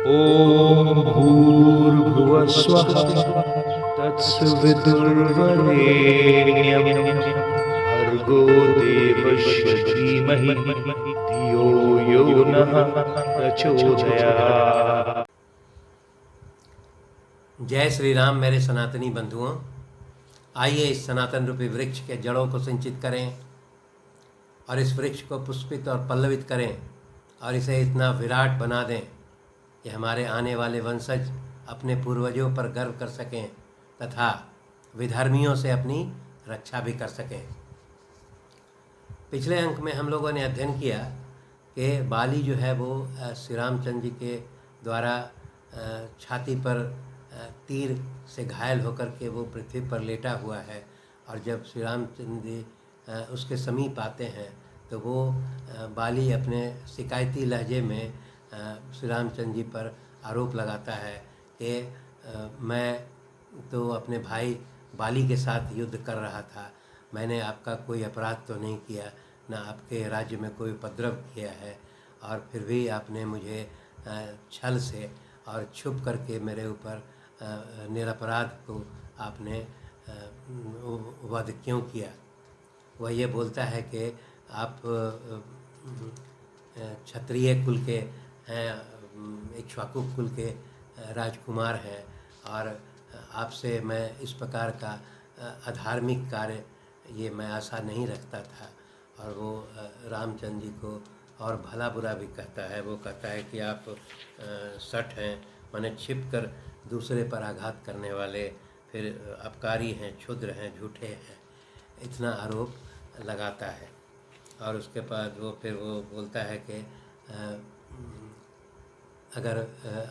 ॐ भूर्भुवः स्वः तत्सवितुर्वरेण्यं भर्गो देवस्य धीमहि धियो यो नः प्रचोदयात्। जय श्री राम मेरे सनातनी बंधुओं। आइए इस सनातन रूपी वृक्ष के जड़ों को सिंचित करें और इस वृक्ष को पुष्पित और पल्लवित करें और इसे इतना विराट बना दें कि हमारे आने वाले वंशज अपने पूर्वजों पर गर्व कर सकें तथा विधर्मियों से अपनी रक्षा भी कर सकें। पिछले अंक में हम लोगों ने अध्ययन किया कि बाली जो है वो श्री रामचंद्र जी के द्वारा छाती पर तीर से घायल होकर के वो पृथ्वी पर लेटा हुआ है और जब श्री रामचंद्र जी उसके समीप आते हैं तो वो बाली अपने शिकायती लहजे में श्री रामचंद्र जी पर आरोप लगाता है कि मैं तो अपने भाई बाली के साथ युद्ध कर रहा था, मैंने आपका कोई अपराध तो नहीं किया, ना आपके राज्य में कोई उपद्रव किया है, और फिर भी आपने मुझे छल से और छुप करके मेरे ऊपर निरपराध को आपने वध क्यों किया। वह ये बोलता है कि आप क्षत्रिय कुल के हैं, इक्ष्वाकु कुल के राजकुमार हैं और आपसे मैं इस प्रकार का अधार्मिक कार्य ये मैं आशा नहीं रखता था। और वो रामचंद्र जी को और भला बुरा भी कहता है। वो कहता है कि आप सठ हैं, माने छिप कर दूसरे पर आघात करने वाले, फिर अपकारी हैं, क्षुद्र हैं, झूठे हैं, इतना आरोप लगाता है। और उसके बाद वो फिर वो बोलता है कि अगर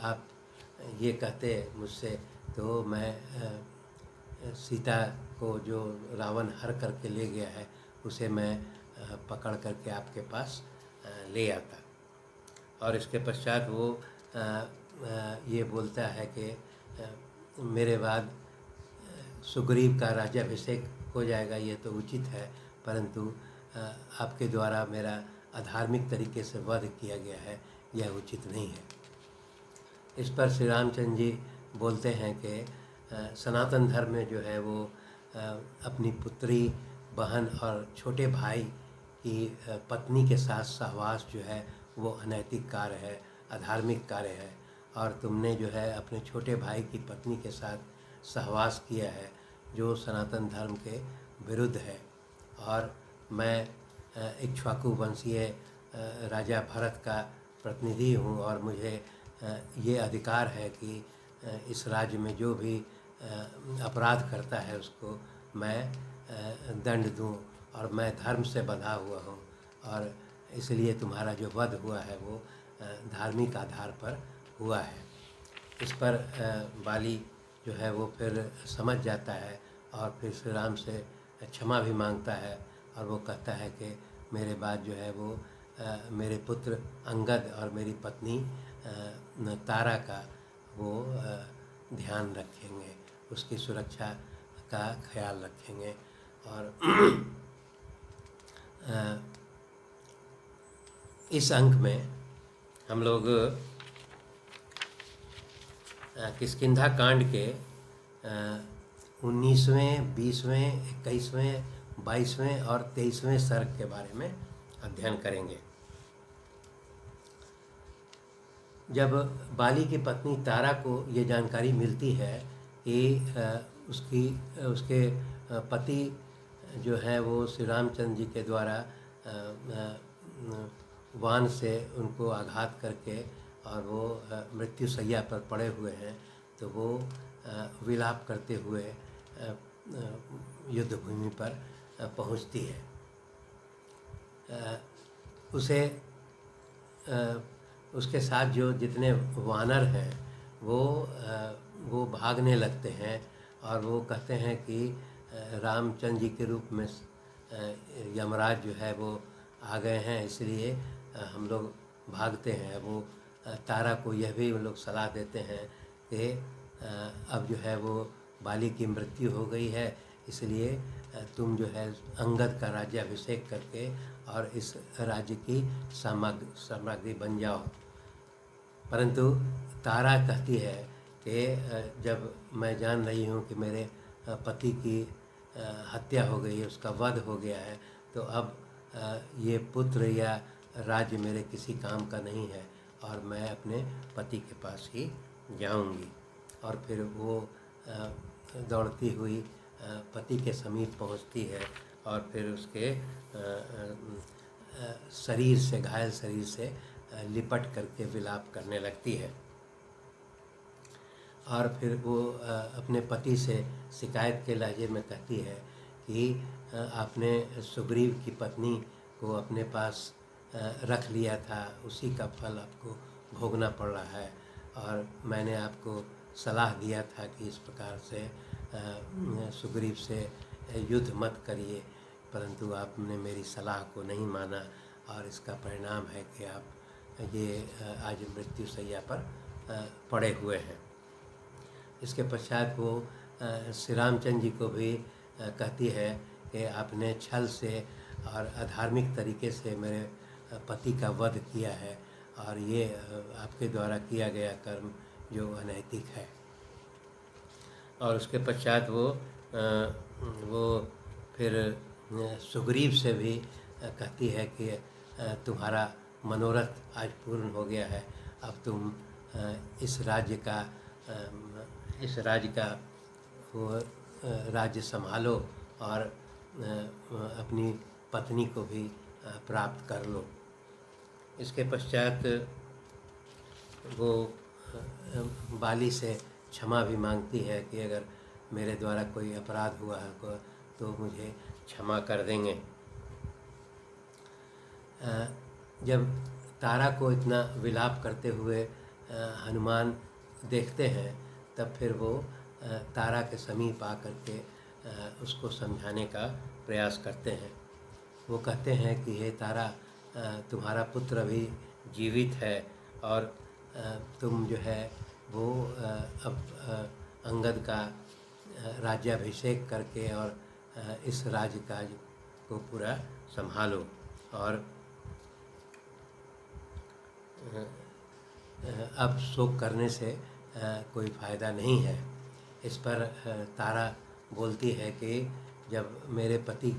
आप ये कहते मुझसे तो मैं सीता को जो रावण हर करके ले गया है उसे मैं पकड़ करके आपके पास ले आता। और इसके पश्चात वो ये बोलता है कि मेरे बाद सुग्रीव का राज्याभिषेक हो जाएगा, ये तो उचित है, परंतु आपके द्वारा मेरा अधार्मिक तरीके से वध किया गया है, यह उचित नहीं है। इस पर श्री रामचंद्र जी बोलते हैं कि सनातन धर्म में जो है वो अपनी पुत्री, बहन और छोटे भाई की पत्नी के साथ सहवास जो है वो अनैतिक कार्य है, अधार्मिक कार्य है, और तुमने जो है अपने छोटे भाई की पत्नी के साथ सहवास किया है जो सनातन धर्म के विरुद्ध है। और मैं इक्ष्वाकु वंशीय राजा भरत का प्रतिनिधि हूँ और मुझे ये अधिकार है कि इस राज्य में जो भी अपराध करता है उसको मैं दंड दूँ, और मैं धर्म से बंधा हुआ हूँ, और इसलिए तुम्हारा जो वध हुआ है वो धार्मिक आधार पर हुआ है। इस पर बाली जो है वो फिर समझ जाता है और फिर श्री राम से क्षमा भी मांगता है और वो कहता है कि मेरे बाद जो है वो मेरे पुत्र अंगद और मेरी पत्नी तारा का वो ध्यान रखेंगे, उसकी सुरक्षा का ख्याल रखेंगे। और इस अंक में हम लोग किष्किंधा कांड के 19वें, 20वें, 21वें, 22वें और 23वें सर्ग के बारे में अध्ययन करेंगे। जब बाली की पत्नी तारा को ये जानकारी मिलती है कि उसके पति जो है वो श्री रामचंद्र जी के द्वारा वान से उनको आघात करके और वो मृत्युशैया पर पड़े हुए हैं, तो वो विलाप करते हुए युद्ध भूमि पर पहुंचती है। उसके साथ जो जितने वानर हैं वो भागने लगते हैं और वो कहते हैं कि रामचंद्र जी के रूप में यमराज जो है वो आ गए हैं, इसलिए हम लोग भागते हैं। वो तारा को यह भी लोग सलाह देते हैं कि अब जो है वो बाली की मृत्यु हो गई है, इसलिए तुम जो है अंगद का राज्याभिषेक करके और इस राज्य की सामग्री बन जाओ। परंतु तारा कहती है कि जब मैं जान रही हूँ कि मेरे पति की हत्या हो गई है, उसका वध हो गया है, तो अब ये पुत्र या राज्य मेरे किसी काम का नहीं है और मैं अपने पति के पास ही जाऊंगी। और फिर वो दौड़ती हुई पति के समीप पहुंचती है और फिर उसके शरीर से, घायल शरीर से लिपट करके विलाप करने लगती है। और फिर वो अपने पति से शिकायत के लहजे में कहती है कि आपने सुग्रीव की पत्नी को अपने पास रख लिया था, उसी का फल आपको भोगना पड़ रहा है, और मैंने आपको सलाह दिया था कि इस प्रकार से सुग्रीव से युद्ध मत करिए, परंतु आपने मेरी सलाह को नहीं माना और इसका परिणाम है कि आप ये आज मृत्यु शैया पर पड़े हुए हैं। इसके पश्चात वो श्री रामचंद्र जी को भी कहती है कि आपने छल से और अधार्मिक तरीके से मेरे पति का वध किया है और ये आपके द्वारा किया गया कर्म जो अनैतिक है। और उसके पश्चात वो फिर सुग्रीव से भी कहती है कि तुम्हारा मनोरथ आज पूर्ण हो गया है, अब तुम इस राज्य का वो राज्य संभालो और अपनी पत्नी को भी प्राप्त कर लो। इसके पश्चात वो बाली से क्षमा भी मांगती है कि अगर मेरे द्वारा कोई अपराध हुआ है तो मुझे क्षमा कर देंगे। जब तारा को इतना विलाप करते हुए हनुमान देखते हैं, तब फिर वो तारा के समीप आकर के उसको समझाने का प्रयास करते हैं। वो कहते हैं कि हे तारा, तुम्हारा पुत्र अभी जीवित है और तुम जो है वो अब अंगद का राज्याभिषेक करके और इस राज्य काज को पूरा संभालो, और अब शोक करने से कोई फ़ायदा नहीं है। इस पर तारा बोलती है कि जब मेरे पति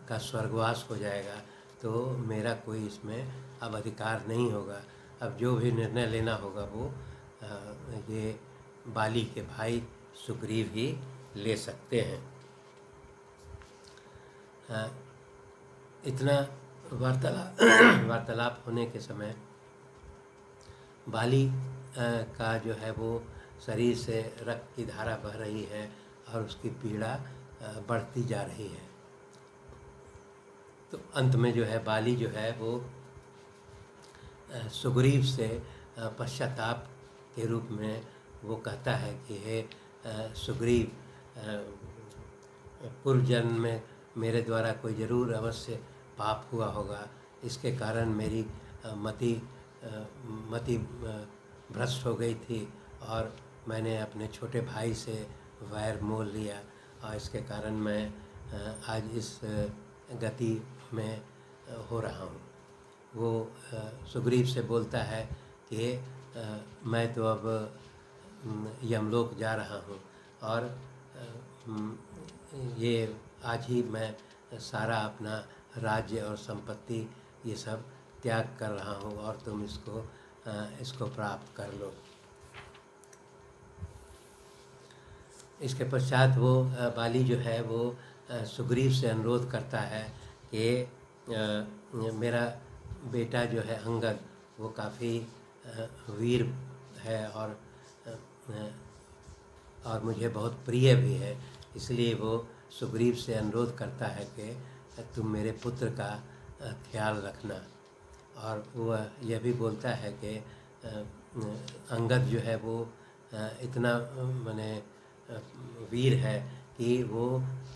का स्वर्गवास हो जाएगा तो मेरा कोई इसमें अब अधिकार नहीं होगा, अब जो भी निर्णय लेना होगा वो ये बाली के भाई सुग्रीव ही ले सकते हैं। इतना वार्तालाप होने के समय बाली का जो है वो शरीर से रक्त की धारा बह रही है और उसकी पीड़ा बढ़ती जा रही है। तो अंत में जो है बाली जो है वो सुग्रीव से पश्चाताप के रूप में वो कहता है कि हे सुग्रीव, पूर्व जन्म में मेरे द्वारा कोई ज़रूर अवश्य पाप हुआ होगा, इसके कारण मेरी मति भ्रष्ट हो गई थी और मैंने अपने छोटे भाई से वैर मोल लिया और इसके कारण मैं आज इस गति में हो रहा हूँ। वो सुग्रीव से बोलता है कि मैं तो अब यमलोक जा रहा हूँ और ये आज ही मैं सारा अपना राज्य और संपत्ति ये सब त्याग कर रहा हूँ और तुम इसको प्राप्त कर लो। इसके पश्चात वो बाली जो है वो सुग्रीव से अनुरोध करता है कि मेरा बेटा जो है अंगद वो काफ़ी वीर है और मुझे बहुत प्रिय भी है, इसलिए वो सुग्रीव से अनुरोध करता है कि तुम मेरे पुत्र का ख्याल रखना। और वह यह भी बोलता है कि अंगद जो है वो इतना माने वीर है कि वो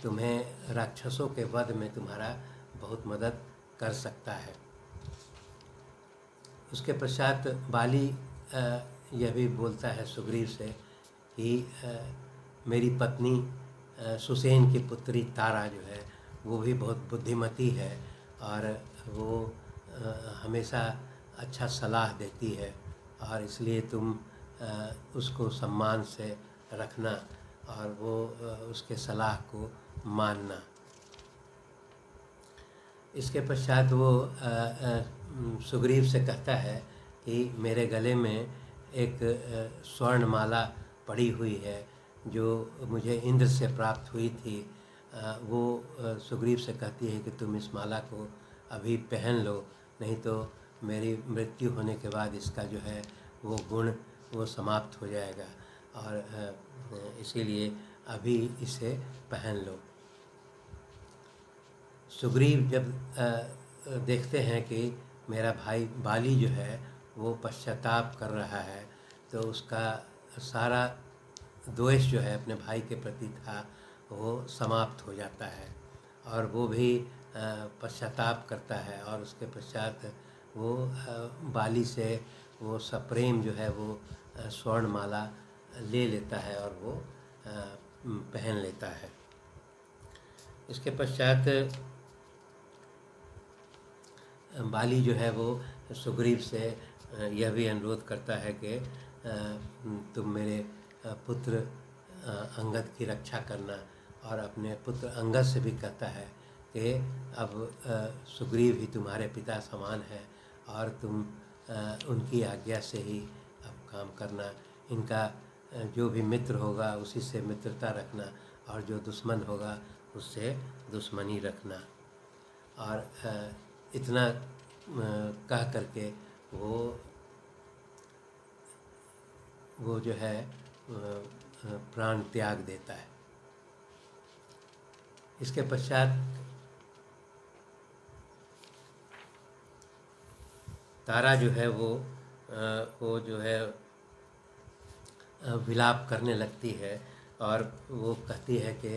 तुम्हें राक्षसों के वध में तुम्हारा बहुत मदद कर सकता है। उसके पश्चात बाली यह भी बोलता है सुग्रीव से कि मेरी पत्नी सुसेन की पुत्री तारा जो है वो भी बहुत बुद्धिमती है और वो हमेशा अच्छा सलाह देती है और इसलिए तुम उसको सम्मान से रखना और वो उसके सलाह को मानना। इसके पश्चात वो सुग्रीव से कहता है कि मेरे गले में एक स्वर्ण माला पड़ी हुई है जो मुझे इंद्र से प्राप्त हुई थी। वो सुग्रीव से कहती है कि तुम इस माला को अभी पहन लो, नहीं तो मेरी मृत्यु होने के बाद इसका जो है वो गुण वो समाप्त हो जाएगा, और इसीलिए अभी इसे पहन लो। सुग्रीव जब देखते हैं कि मेरा भाई बाली जो है वो पश्चाताप कर रहा है, तो उसका सारा द्वेष जो है अपने भाई के प्रति था वो समाप्त हो जाता है, और वो भी पश्चाताप करता है। और उसके पश्चात वो बाली से वो सप्रेम जो है वो स्वर्णमाला ले लेता है और वो पहन लेता है। इसके पश्चात बाली जो है वो सुग्रीव से यह भी अनुरोध करता है कि तुम मेरे पुत्र अंगद की रक्षा करना, और अपने पुत्र अंगद से भी कहता है कि अब सुग्रीव ही तुम्हारे पिता समान है और तुम उनकी आज्ञा से ही अब काम करना। इनका जो भी मित्र होगा उसी से मित्रता रखना, और जो दुश्मन होगा उससे दुश्मनी रखना। और इतना कह करके वो जो है प्राण त्याग देता है। इसके पश्चात तारा जो है वो जो है विलाप करने लगती है और वो कहती है कि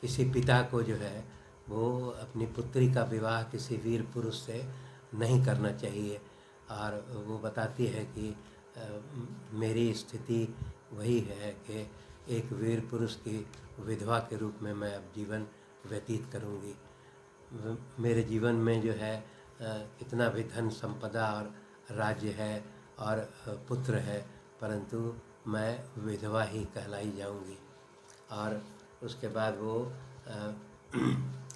किसी पिता को जो है वो अपनी पुत्री का विवाह किसी वीर पुरुष से नहीं करना चाहिए, और वो बताती है कि मेरी स्थिति वही है कि एक वीर पुरुष की विधवा के रूप में मैं अब जीवन व्यतीत करूंगी। मेरे जीवन में जो है कितना भी धन संपदा और राज्य है और पुत्र है, परंतु मैं विधवा ही कहलाई जाऊंगी। और उसके बाद वो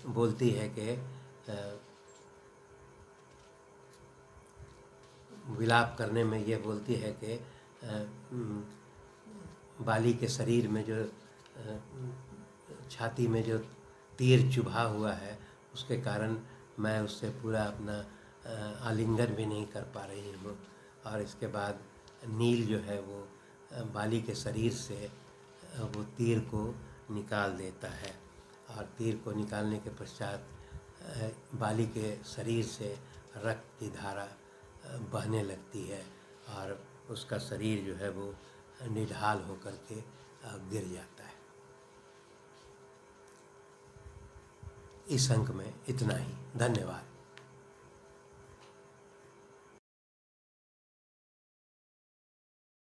बोलती है कि विलाप करने में ये बोलती है कि बाली के शरीर में जो छाती में जो तीर चुभा हुआ है उसके कारण मैं उससे पूरा अपना आलिंगन भी नहीं कर पा रही हूँ। और इसके बाद नील जो है वो बाली के शरीर से वो तीर को निकाल देता है, और तीर को निकालने के पश्चात बाली के शरीर से रक्त की धारा बहने लगती है और उसका शरीर जो है वो निढाल होकर के गिर जाता है। इस अंक में इतना ही। धन्यवाद।